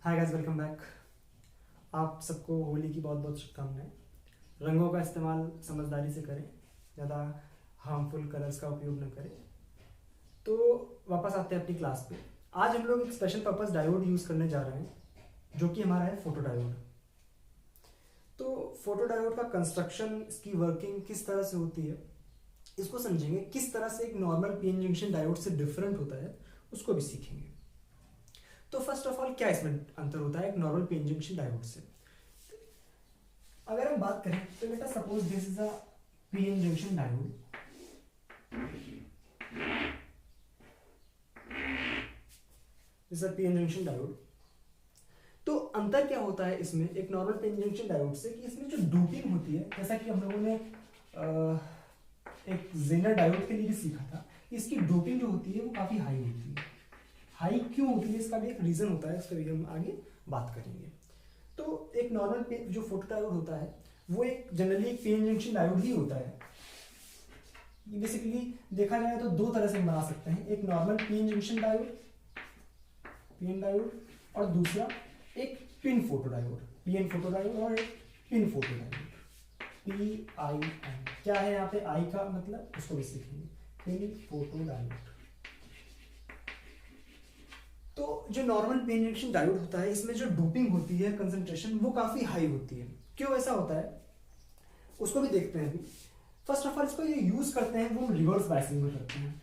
Hi guys, welcome back. आप सबको होली की बहुत बहुत शुभकामनाएं। रंगों का इस्तेमाल समझदारी से करें, ज़्यादा हार्मफुल कलर्स का उपयोग न करें। तो वापस आते हैं अपनी क्लास पे। आज हम लोग एक स्पेशल पर्पस डायोड यूज़ करने जा रहे हैं, जो कि हमारा है फोटो डायोड। तो फोटो डायोड का कंस्ट्रक्शन, इसकी वर्किंग किस तरह से होती है, इसको समझेंगे। किस तरह से एक नॉर्मल पीएन जंक्शन डायोड से डिफरेंट होता है, उसको भी सीखेंगे। तो फर्स्ट ऑफ ऑल, क्या इसमें अंतर होता है एक नॉर्मल पीएन जंक्शन डायोड से। अगर हम बात करें तो बेटा, suppose this is a PN junction diode. This is a PN junction diode. तो अंतर क्या होता है इसमें एक नॉर्मल पीएन जंक्शन डायोड से, कि इसमें जो डोपिंग होती है, जैसा कि हम लोगों ने एक जेनर डायोड के लिए भी सीखा था, इसकी डोपिंग जो होती है वो काफी हाई होती है। हाई क्यों होती है, इसका भी एक रीजन होता है, उसका भी हम आगे बात करेंगे। तो एक नॉर्मल जो फोटो डायोड होता है वो एक जनरली एक पीएन जंक्शन डायोड ही होता है। बेसिकली देखा जाए तो दो तरह से हम बना सकते हैं, एक normal PN junction diode, PN diode, और दूसरा एक pin photo diode, PN photo diode और एक पिन फोटो डायोड, PIN। क्या है यहाँ पे आई का मतलब, उसको भी सीखेंगे, पिन फोटो डायोड। तो जो नॉर्मल पीएन जंक्शन डायोड होता है, इसमें जो डोपिंग होती है, कंसंट्रेशन वो काफी हाई होती है। क्यों ऐसा होता है उसको भी देखते हैं अभी। फर्स्ट ऑफ ऑल, इसको ये यूज करते हैं वो हम रिवर्स बायसिंग में करते हैं।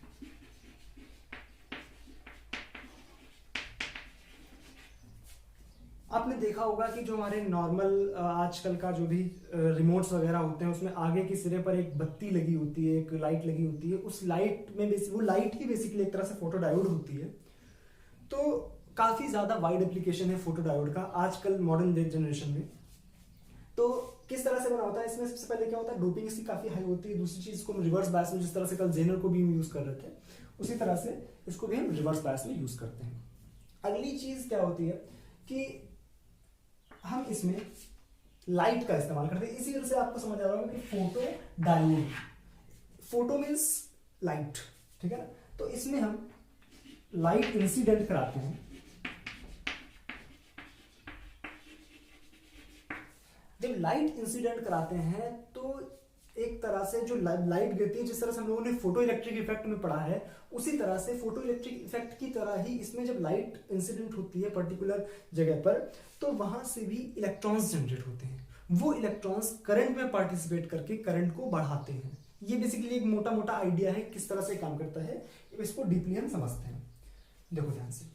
आपने देखा होगा कि जो हमारे नॉर्मल आजकल का जो भी रिमोट्स वगैरह होते हैं, उसमें आगे के सिरे पर एक बत्ती लगी होती है, एक लाइट लगी होती है। उस लाइट में वो लाइट ही बेसिकली एक तरह से फोटो डायोड होती है। तो काफी ज्यादा वाइड एप्लीकेशन है फोटो डायोड का आजकल मॉडर्न जनरेशन में। तो किस तरह से बना होता है इसमें, सबसे पहले क्या होता है, डोपिंग इसकी काफी हाई होती है। दूसरी चीज को हम रिवर्स बायस में, जिस तरह से कल जेनर को भी हम यूज कर रहे थे, उसी तरह से इसको भी हम रिवर्स बायस में यूज करते हैं। अगली चीज क्या होती है कि हम इसमें लाइट का इस्तेमाल करते हैं। इसी तरह से आपको समझ आ रहा होगा कि photo diode, photo means light, ठीक है ना। तो इसमें हम लाइट इंसिडेंट कराते हैं। जब लाइट इंसिडेंट कराते हैं तो एक तरह से जो लाइट गिरती है, जिस तरह से हम लोगों ने फोटो इलेक्ट्रिक इफेक्ट में पढ़ा है, उसी तरह से फोटो इलेक्ट्रिक इफेक्ट की तरह ही इसमें जब लाइट इंसिडेंट होती है पर्टिकुलर जगह पर, तो वहां से भी इलेक्ट्रॉन्स जनरेट होते हैं। वो इलेक्ट्रॉन्स करंट में पार्टिसिपेट करके करंट को बढ़ाते हैं। ये बेसिकली एक मोटा मोटा आइडिया है किस तरह से काम करता है। इसको डीपली हम समझते हैं। देखो ध्यान से,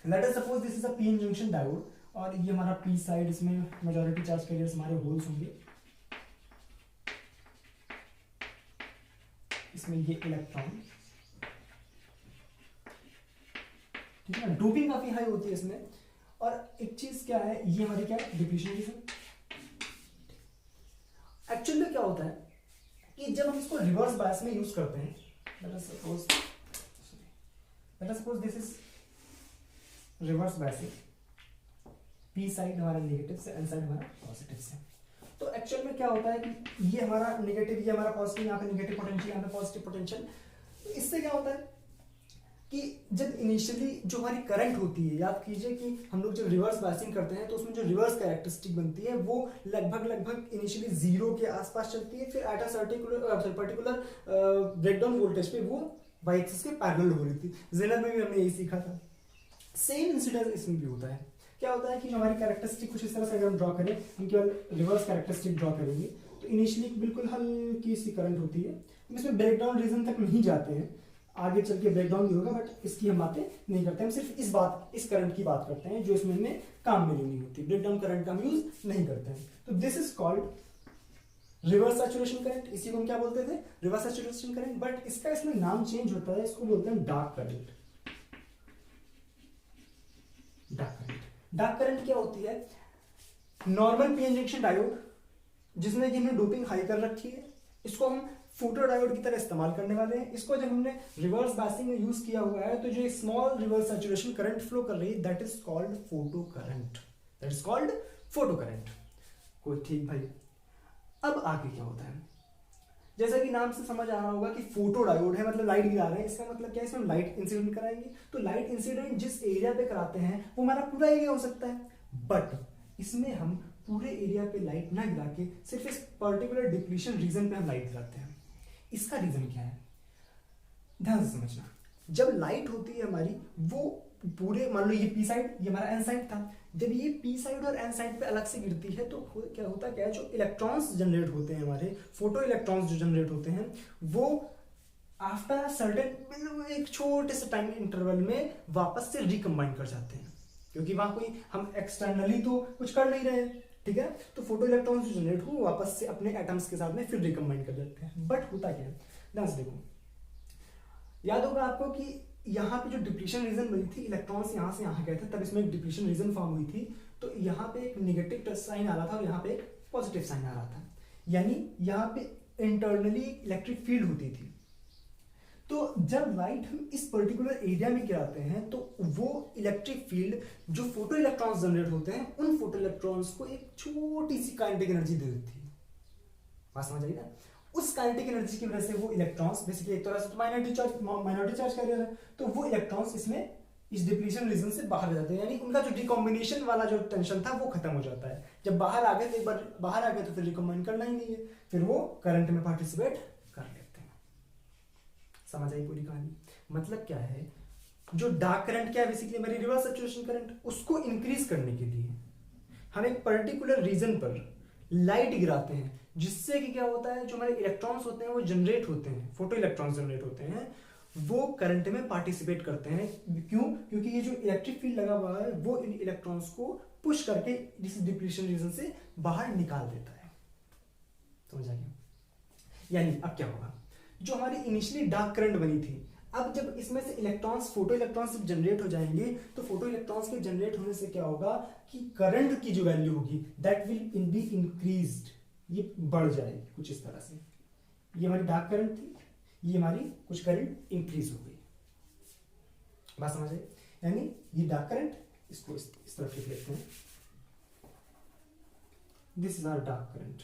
let us suppose this is a PN junction diode, और ये हमारा पी साइड, इसमें मेजॉरिटी चार्ज कैरियर्स हमारे होल्स होंगे, इसमें ये इलेक्ट्रॉन, ठीक है ना। डोपिंग काफी हाई होती है इसमें। और एक चीज क्या है, ये हमारी क्या है, डिप्लीशन की। एक्चुअली में क्या होता है कि जब हम इसको रिवर्स बायस में यूज करते हैं, late us suppose this is reverse biasing, P side हमारा नेगेटिव से, एन साइड हमारा पॉजिटिव से। तो एक्चुअल में क्या होता है कि ये हमारा नेगेटिव, ये हमारा पॉजिटिव, यहाँ पे नेगेटिव पोटेंशियल, यहाँ पे पॉजिटिव पोटेंशियल। तो इससे क्या होता है कि जब इनिशियली जो हमारी करंट होती है, याद कीजिए कि हम लोग जब रिवर्स बायसिंग करते हैं तो उसमें जो रिवर्स कैरेक्टरिस्टिक बनती है वो लगभग इनिशियली जीरो के आसपास चलती है, फिर at a particular breakdown voltage पे वो वाई एक्सिस के पैरेलल हो रही थी। जेनर में भी हमने यही सीखा था। सेम इंसिडेंस इसमें भी होता है। क्या होता है कि जो हमारी कैरेक्टरिस्टिक कुछ इस तरह से अगर हम ड्रॉ करें, हम केवल रिवर्स कैरेक्टरिस्टिक ड्रॉ करेंगे, तो इनिशियली बिल्कुल हल्की सी करंट होती है। हम इसमें ब्रेकडाउन रीजन तक नहीं जाते हैं, आगे चल के ब्रेकडाउन भी होगा, बट इसकी हम बातें नहीं करते। हम सिर्फ इस करंट की बात करते हैं जो इसमें हमें काम में लेनी होती है। ब्रेकडाउन करंट का हम यूज नहीं करते हैं। तो this is called reverse saturation current. इसी को हम क्या बोलते थे, रिवर्स सैचुरेशन करंट। बट इसका इसमें नाम चेंज होता है, इसको बोलते हैं डार्क करंट। डार्क करंट क्या होती है, नॉर्मल पीएन जंक्शन डायोड जिसने कि हमने डोपिंग हाई कर रखी है, इसको हम फोटो डायोड की तरह इस्तेमाल करने वाले हैं। इसको जब हमने रिवर्स बायसिंग में यूज किया हुआ है, तो जो small reverse saturation current flow कर रही है, that is called photo current. That is called photo current. कोई ठीक भाई। अब आगे क्या होता है जैसा कि नाम से समझ आ रहा होगा कि फोटो डायोड है, मतलब लाइट गिरा रहे हैं, इसका मतलब क्या है, इसमें लाइट इंसिडेंट कराएंगे। तो लाइट इंसिडेंट जिस एरिया पे कराते हैं वो हमारा पूरा एरिया हो सकता है, बट इसमें हम पूरे एरिया पे लाइट ना गिरा के सिर्फ इस पर्टिकुलर डिप्लीशन रीजन पे हम लाइट गिराते हैं। इसका रीजन क्या है, ध्यान से समझना। जब लाइट होती है हमारी, वो पूरे, मान लो ये पी साइड, ये हमारा एन साइड था, जब ये पी साइड और एन साइड पे अलग से गिरती है तो क्या होता है, क्या जो इलेक्ट्रॉन्स जनरेट होते हैं हमारे, फोटो इलेक्ट्रॉन्स जो जनरेट होते हैं, वो आफ्टर सर्टेन एक छोटे से टाइम इंटरवल में वापस से रिकम्बाइन कर जाते हैं, क्योंकि वहां कोई हम एक्सटर्नली तो कुछ कर नहीं रहे, ठीक है। तो फोटो इलेक्ट्रॉन्स जो जनरेट हुए वापस से अपने एटम्स के साथ में फिर रिकम्बाइन कर देते हैं। बट होता क्या है, ध्यान से देखो, याद होगा आपको कि यहाँ पे जो डिप्लीशन रीजन बनी थी, इलेक्ट्रॉन्स यहाँ से यहाँ गए थे, तब इसमें एक डिप्लीशन रीजन फॉर्म हुई थी, तो यहाँ पे एक नेगेटिव साइन आ रहा था और यहाँ पे एक पॉजिटिव साइन आ रहा था, यानी यहाँ पे इंटरनली इलेक्ट्रिक फील्ड होती थी। तो जब लाइट हम इस पर्टिकुलर एरिया में गिराते हैं तो वो इलेक्ट्रिक फील्ड जो फोटो इलेक्ट्रॉन्स जनरेट होते हैं, उन फोटो इलेक्ट्रॉन्स को एक छोटी सी काइनेटिक एनर्जी दे देती है। बात समझ आई ना? उस काइनेटिक एनर्जी की वजह से वो इलेक्ट्रॉन्स बेसिकली एक तरह से माइनॉरिटी चार्ज कैरियर है, तो वो इलेक्ट्रॉन्स इसमें इस डिप्लीशन रीजन से बाहर आ जाते हैं, यानी उनका जो डिकॉम्बिनेशन वाला जो टेंशन था वो खत्म हो जाता है। जब बाहर आ गए तो एक बार बाहर आ गए तो फिर रिकम्बाइन करना ही नहीं है, फिर वो करंट में पार्टिसिपेट कर लेते हैं। समझ आई पूरी कहानी? मतलब क्या है, जो डार्क करंट क्या है, बेसिकली हमारी रिवर्स सैचुरेशन करंट, उसको इंक्रीज करने के लिए हम एक पर्टिकुलर रीजन पर लाइट गिराते हैं, जिससे कि क्या होता है, जो हमारे इलेक्ट्रॉन्स होते हैं वो जनरेट होते हैं, फोटो इलेक्ट्रॉन्स जनरेट होते हैं, वो करंट में पार्टिसिपेट करते हैं। क्यों? क्योंकि ये जो इलेक्ट्रिक फील्ड लगा हुआ है वो इन इलेक्ट्रॉन्स को पुश करके इस डिप्लीशन रीजन से बाहर निकाल देता है। समझ आ गया? यानी अब क्या होगा, जो हमारी इनिशियली डार्क करंट बनी थी, अब जब इसमें से इलेक्ट्रॉन्स, फोटो इलेक्ट्रॉन्स जनरेट हो जाएंगे, तो फोटो इलेक्ट्रॉन्स के जनरेट होने से क्या होगा कि करंट की जो वैल्यू होगी दैट विल बी इंक्रीज्ड, ये बढ़ जाएगी कुछ इस तरह से। ये हमारी डार्क करंट थी, ये हमारी कुछ करंट इंक्रीज हो गई। बात समझ आई? यानी ये डार्क करंट, इसको इस तरफ लिख लेते हैं, this is our dark current.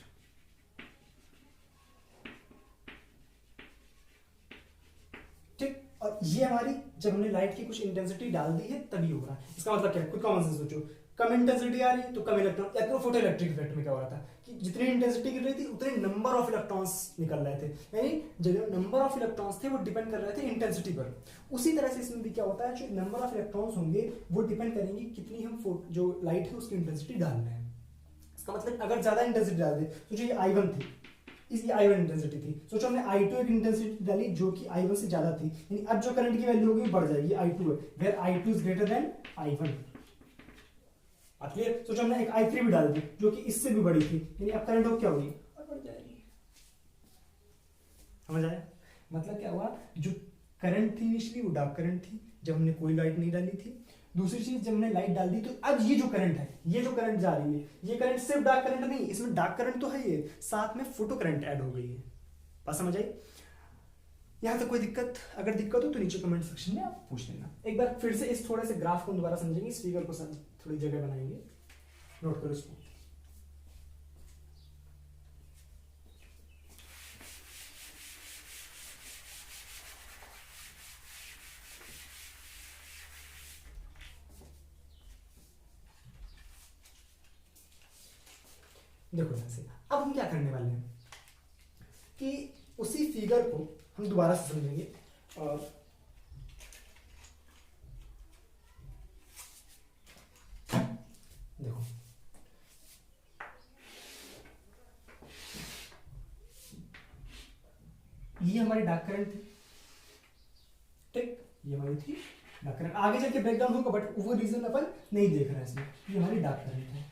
ठीक, और ये हमारी जब हमने लाइट की कुछ इंटेंसिटी डाल दी है तभी हो रहा है। इसका मतलब क्या है, खुद कॉमन सेंस सोचो, कम इंटेंसिटी आ रही तो कम इलेक्ट्रॉन, या तो फोटो इलेक्ट्रिक इफेक्ट में क्या हो रहा था कि जितनी इंटेंसिटी गिर रही थी उतने नंबर ऑफ इलेक्ट्रॉन्स निकल रहे थे, यानी जो नंबर ऑफ इलेक्ट्रॉन्स थे वो डिपेंड कर रहे थे इंटेंसिटी पर। उसी तरह से इसमें भी क्या होता है, जो नंबर ऑफ इलेक्ट्रॉन्स होंगे वो डिपेंड करेंगे कितनी हम जो लाइट है उसकी इंटेंसिटी डाल रहे हैं। इसका मतलब अगर ज्यादा इंटेंसिटी डाल दे, तो जो ये I1 थी, इसकी I1 इंटेंसिटी थी, सोचो हमने I2 एक इंटेंसिटी डाली जो कि I1 से ज्यादा थी, यानी अब जो करंट की वैल्यू होगी बढ़ जाएगी, I2 है, where I2 is greater than I1। Clear? सोचो हमने एक I3 भी डाल दी जो कि इससे भी बड़ी थी, यानी अब करंट क्या होगी, और बढ़ जाएगी। समझ आया? मतलब क्या हुआ, जो करंट थी इनिशियली वो डार्क करंट थी जब हमने कोई लाइट नहीं डाली थी। दूसरी चीज, जब हमने लाइट डाल दी तो अब ये जो करंट है, ये जो करंट जा रही है, ये करंट सिर्फ डार्क करंट नहीं, इसमें डार्क करंट तो है ही, साथ में फोटो करंट ऐड हो गई है। बात समझ आई? यहां तक कोई दिक्कत? अगर दिक्कत हो तो नीचे कमेंट सेक्शन में आप पूछ लेना। एक बार फिर से इस थोड़े से ग्राफ को दोबारा समझेंगे, इस फिगर को थोड़ी जगह बनाएंगे, नोट करो इसको। देखो ध्यान से, अब हम क्या करने वाले हैं कि उसी फिगर को हम दोबारा से समझेंगे, और देखो ये हमारी डार्क करंट थी, ठीक, ये हमारी थी डार्क करंट, आगे चल के ब्रेकडाउन होगा बट वो रीजन अपन नहीं देख रहे हैं इसमें। ये हमारी डार्क करंट है।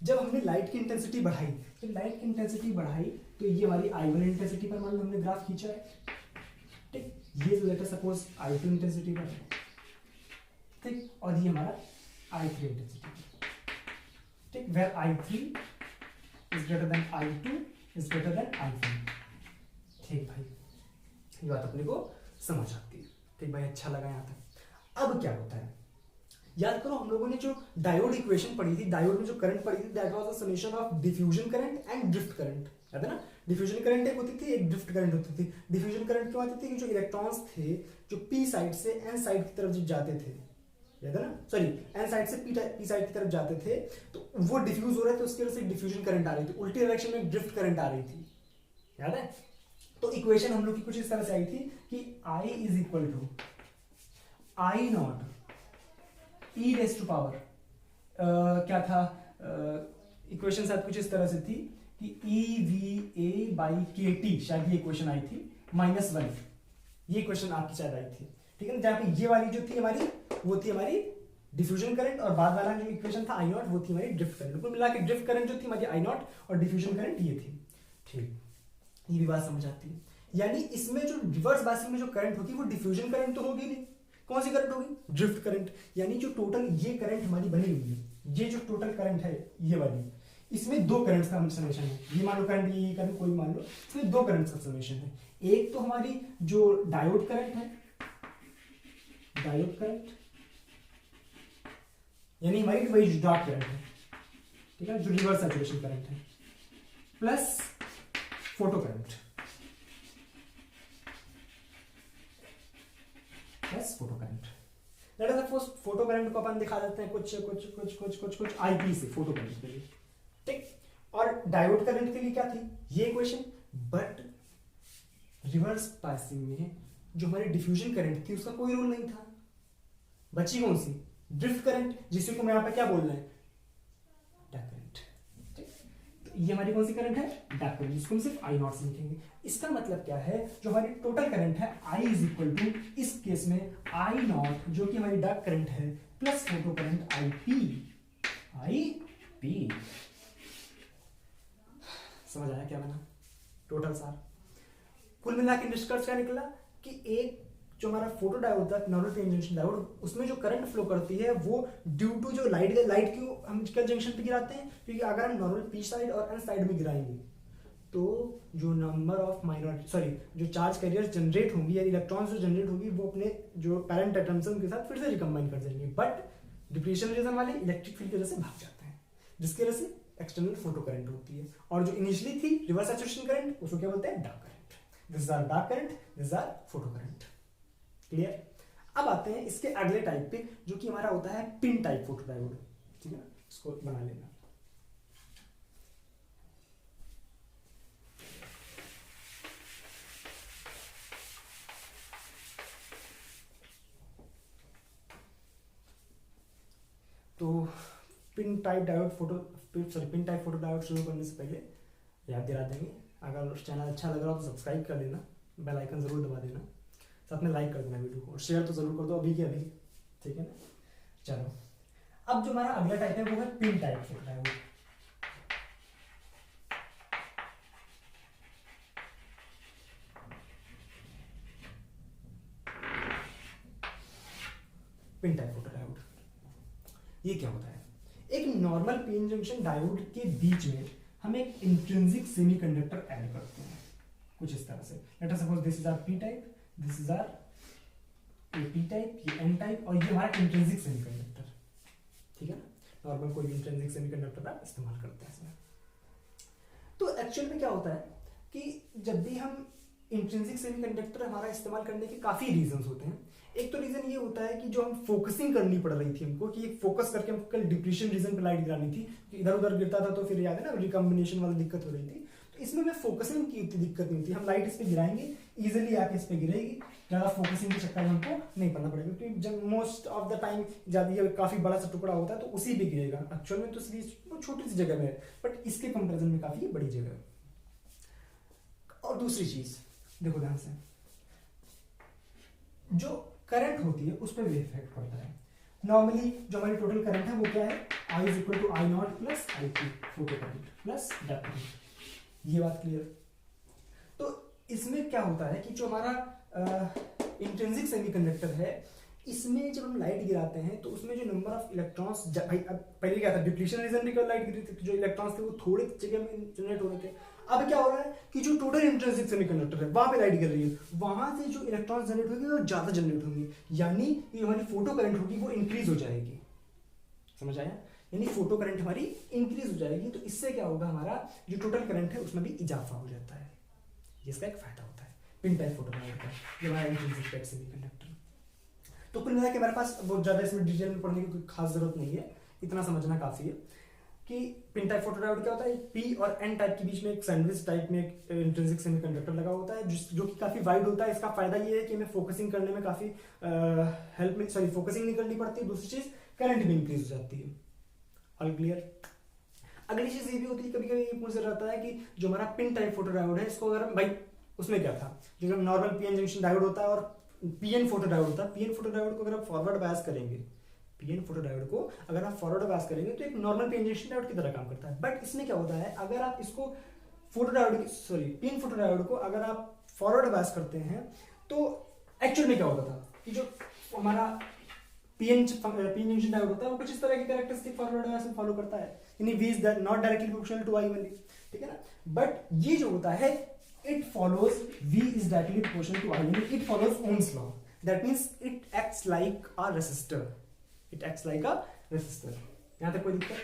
जब हमने लाइट की इंटेंसिटी बढ़ाई, तो लाइट की इंटेंसिटी बढ़ाई तो ये हमारी I1 इंटेंसिटी पर मान लो हमने ग्राफ खींचा है, ठीक, ये late us suppose I2 intensity पर, ठीक, और ये हमारा I3 इंटेंसिटी पर, ठीक, where I3 is greater than I2 is greater than I1। ठीक भाई, ये बात अपने को समझ आती है, ठीक भाई, अच्छा लगा यहाँ तक। अब क्या होता है, याद करो हम लोगों ने जो डायोड इक्वेशन पढ़ी थी, डायोड में जो करंट पढ़ी थी, that was the summation of diffusion current and drift current, याद है ना। डिफ्यूजन करंट एक होती थी, एक ड्रिफ्ट करंट होती थी। डिफ्यूजन करंट क्यों आती थी कि जो इलेक्ट्रॉन्स थे जो पी साइड से एन साइड की तरफ जब जाते थे, याद है ना, सॉरी एन साइड से पी साइड की तरफ जाते थे तो वो डिफ्यूज हो रहे थे, उसकी वजह से डिफ्यूजन करंट आ रही थी, उल्टी डायरेक्शन में ड्रिफ्ट करंट आ रही थी, याद है। तो इक्वेशन हम लोग की कुछ इस तरह से आई थी कि I is equal to I naught e raise to power, क्या था इक्वेशन शायद कुछ इस तरह से थी कि EVA बाई KT, शायद ये इक्वेशन आई थी, -1, ये इक्वेशन आपकी शायद आई थी, ठीक है ना। जहां पे ये वाली जो थी हमारी वो थी हमारी डिफ्यूजन करंट और बाद वाला जो इक्वेशन था I नॉट वो थी हमारी ड्रिफ्ट करंट। कुल मिला के ड्रिफ्ट करंट जो थी हमारी I नॉट और डिफ्यूजन करंट ये थी, ठीक। ये भी बात समझ आती है। यानी इसमें जो रिवर्स बायसिंग में जो करंट होगी वो डिफ्यूजन करंट तो होगी नहीं, कौन सी करंट होगी, ड्रिफ्ट करंट। यानी जो टोटल ये करंट हमारी बनी हुई है, ये जो टोटल करंट है ये वाली, इसमें दो करंट्स का समेशन है। ये मान लो करंट, ये करंट कोई मान लो, इसमें दो करंट्स का समेशन है। एक तो हमारी जो डायोड करंट है, डायोड करंट यानी हमारी वही डॉट करंट है, ठीक है, जो रिवर्स सैचुरेशन करंट है, plus photo current, plus photo current. Late us suppose photo current को अपन दिखा देते हैं कुछ आईपी से फोटो करंट के लिए, ठीक। और डायोड करंट के लिए क्या थी ये इक्वेशन, बट रिवर्स पासिंग में जो हमारी डिफ्यूजन करंट थी उसका कोई रोल नहीं था, बची कौन सी, ड्रिफ्ट करंट, जिसको हम यहां पे क्या बोल रहे हैं, डार्क करंट, ठीक। तो ये हमारी कौन सी करंट है, डार्क करंट, जिसको हम सिर्फ आई नॉट से लिखेंगे। इसका मतलब क्या है, जो हमारी टोटल करंट है I इज इक्वल टू, इस केस में आई नॉट जो कि हमारी डार्क करंट है, plus photo current I P. समझ आया क्या बना टोटल सार। कुल मिला के निष्कर्ष क्या निकला कि एक जो हमारा फोटो डायोड था, नॉर्मल पी जंक्शन डायोड, उसमें जो करंट फ्लो करती है वो ड्यू टू जो लाइट क्यों हम क्या जंक्शन पे गिराते हैं, क्योंकि अगर हम नॉर्मल पी साइड और एन साइड में गिराएंगे तो जो नंबर ऑफ जो चार्ज कैरियर जनरेट होंगी या इलेक्ट्रॉन्स जो जनरेट होगी वो अपने जो पैरेंट एटम्स हैं उनके साथ फिर से रिकम्बाइन कर जाएंगे, बट डिप्लीशन रीजन वाले इलेक्ट्रिक फील्ड की वजह से भाग जाते हैं, जिसकी वजह से एक्सटर्नल फोटो करंट होती है। और जो इनिशियली थी रिवर्स सैचुरेशन करंट, उसको क्या बोलते हैं, dark current. This is our dark current, this is our photo current. Clear. अब आते हैं इसके अगले टाइप पे जो कि हमारा होता है पिन टाइप फोटो डायोड, ठीक है, इसको बना लेना। तो पिन टाइप फोटो डायोड शुरू करने से पहले याद दिला देंगे, अगर चैनल अच्छा लग रहा हो तो सब्सक्राइब कर लेना, बेल आइकन जरूर दबा देना, साथ में लाइक कर देना वीडियो को और शेयर तो जरूर कर दो अभी के अभी, ठीक है ना। चलो अब जो हमारा अगला टाइप है वो है pin type photo diode. Pin type photo diode ये क्या होता है, एक नॉर्मल पीएन जंक्शन डायोड के बीच में हम एक इंट्रिंसिक सेमीकंडक्टर ऐड करते हैं कुछ इस तरह से। Let us suppose this is our P type, this is our P type, ये एन टाइप और ये हमारा इंट्रिंसिक सेमीकंडक्टर, ठीक है ना। नॉर्मल कोई इंट्रिंसिक सेमीकंडक्टर आप इस्तेमाल करते हैं इसमें। तो एक्चुअल में क्या होता है कि जब भी हम इंट्रिंसिक सेमीकंडक्टर हमारा इस्तेमाल करने के काफी रीजंस होते हैं। एक तो रीजन ये होता है कि जो हम फोकसिंग करनी पड़ रही थी हमको, कि फोकस करके हम कल डिप्लीशन रीजन पे लाइट गिरानी थी, कि इधर उधर गिरता था तो फिर याद है ना रिकॉम्बिनेशन वाली दिक्कत हो रही थी। तो इसमें हमें फोकसिंग की इतनी दिक्कत नहीं होती, हम लाइट इस पे गिराएंगे इजिली आके इस पे गिरेगी, ज्यादा फोकसिंग के चक्कर में हमको नहीं पड़ना पड़ेगा, क्योंकि जब मोस्ट ऑफ द टाइम ज्यादा काफी बड़ा सा टुकड़ा होता है तो उसी पे गिरेगा। एक्चुअल में तो वो छोटी सी जगह में है, बट इसके कंपेरिजन में काफी बड़ी जगह है। और दूसरी चीज देखो ध्यान से, जो करंट होती है उस पर भी इफेक्ट पड़ता है। नॉर्मली जो हमारी टोटल करंट है वो क्या है, I is equal to I naught plus I P, photo current plus dark current, ये बात क्लियर। तो इसमें क्या होता है कि जो हमारा इंट्रिंसिक सेमीकंडक्टर है, इसमें जब हम लाइट गिराते हैं तो उसमें जो नंबर ऑफ इलेक्ट्रॉन्स, भाई अब पहले क्या था, डिप्लीशन रीजन में लाइट गिरी थी, जो इलेक्ट्रॉन्स थे वो थोड़ी जगह में जनरेट हो रहे थे। अब क्या हो रहा है कि जो टोटल इंट्रिंसिक सेमीकंडक्टर है वहां पे लाइट गिर रही है, वहां से जो इलेक्ट्रॉन्स जनरेट होंगे वो ज्यादा जनरेट होंगे, यानी ये हमारी फोटो करंट होगी वो इंक्रीज हो जाएगी। समझ आया? यानी फोटो करंट हमारी इंक्रीज हो जाएगी, तो इससे क्या होगा, हमारा जो टोटल करंट है उसमें भी इजाफा हो जाता है। इसका एक फायदा होता है पिन टाइप फोटो डायोड का, जो हमारा इंट्रिंसिक सेमीकंडक्टर। तो कुल मिला के हमारे पास बहुत ज़्यादा इसमें डिटेल में पढ़ने की कोई खास जरूरत नहीं है, इतना समझना काफ़ी है कि पिन टाइप फोटो डायोड क्या होता है। पी और एन टाइप के बीच में एक सैंडविच टाइप में एक इंट्रिंसिक सेमीकंडक्टर लगा होता है, जो कि काफ़ी वाइड होता है। इसका फायदा ये है कि हमें फोकसिंग करने में काफ़ी हेल्प में, सॉरी फोकसिंग नहीं करनी पड़ती। दूसरी चीज़ करंट भी इंक्रीज हो जाती है। All clear? अगली चीज़ ये भी होती है, कभी कभी ये पूछ रहता है कि जो हमारा पिन टाइप फोटो डायोड है, इसको अगर भाई उसमें क्या था, जो नॉर्मल पीएन जंक्शन डायोड होता है और पीएन फोटो डायोड होता है। पीएन फोटो डायोड को अगर आप फॉरवर्ड बायस करेंगे, पीएन फोटो डायोड को अगर आप फॉरवर्ड बायस करेंगे तो एक नॉर्मल पीएन जंक्शन डायोड की तरह काम करता है। बट इसमें क्या होता है, अगर आप इसको photo diode, sorry PN photo diode को अगर आप फॉरवर्ड बायस करते हैं तो एक्चुअल में क्या होता था कि जो हमारा पीएन जंक्शन डायोड होता है वो कुछ इस तरह की कैरेक्टरिस्टिक फॉरवर्ड बायस में फॉलो करता है, यानी V is not directly proportional to I only, ठीक है ना। बट ये जो होता है it follows V is directly proportional to I, यानी it follows Ohm's law. That means it acts like a resistor. It acts like a resistor. यहाँ तक कोई दिक्कत?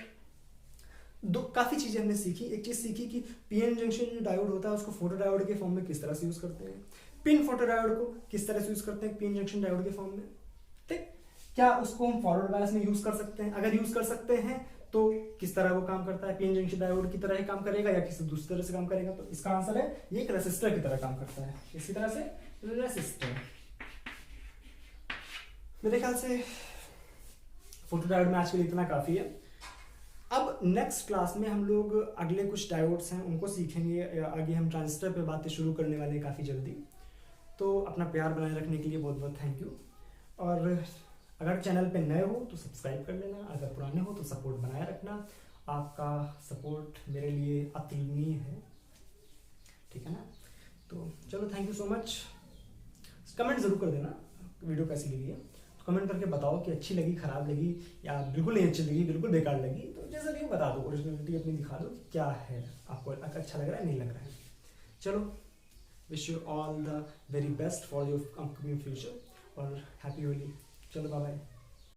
दो काफी चीजें हमने सीखी। एक चीज सीखी कि पीएन जंक्शन जो डायोड होता है उसको फोटो डायोड के फॉर्म में किस तरह से यूज करते हैं, पिन फोटो डायोड को किस तरह से यूज करते हैं पीएन जंक्शन डायोड के फॉर्म में, ठीक। क्या उसको हम फॉरवर्ड बायस में यूज कर सकते हैं? अगर यूज कर सकते हैं तो किस तरह वो काम करता है, पीएन जंक्शन डायोड की तरह ही काम करेगा या किसी दूसरी तरह से काम करेगा? तो इसका आंसर है ये एक रेसिस्टर की तरह काम करता है। इसी तरह से रेसिस्टर। मेरे ख्याल से फोटो डायोड में आज के लिए इतना काफी है। अब नेक्स्ट क्लास में हम लोग अगले कुछ डायोड्स हैं उनको सीखेंगे। आगे हम ट्रांजिस्टर पे बातें शुरू करने वाले हैं काफी जल्दी। तो अपना प्यार बनाए रखने के लिए बहुत बहुत थैंक यू। और अगर चैनल पे नए हो तो सब्सक्राइब कर लेना, अगर पुराने हो तो सपोर्ट बनाए रखना। आपका सपोर्ट मेरे लिए अतुलनीय है, ठीक है ना। तो चलो thank you so much. Comment जरूर कर देना वीडियो कैसी लगी है, तो कमेंट करके बताओ कि अच्छी लगी, खराब लगी, या बिल्कुल नहीं अच्छी लगी, बिल्कुल बेकार लगी। तो जैसा भी बता दो, ओरिजिनलिटी अपनी दिखा दो कि क्या है, आपको अच्छा लग रहा है नहीं लग रहा है। चलो, wish you all the very best for your upcoming future और हैप्पी होली। चलो बाय बाय।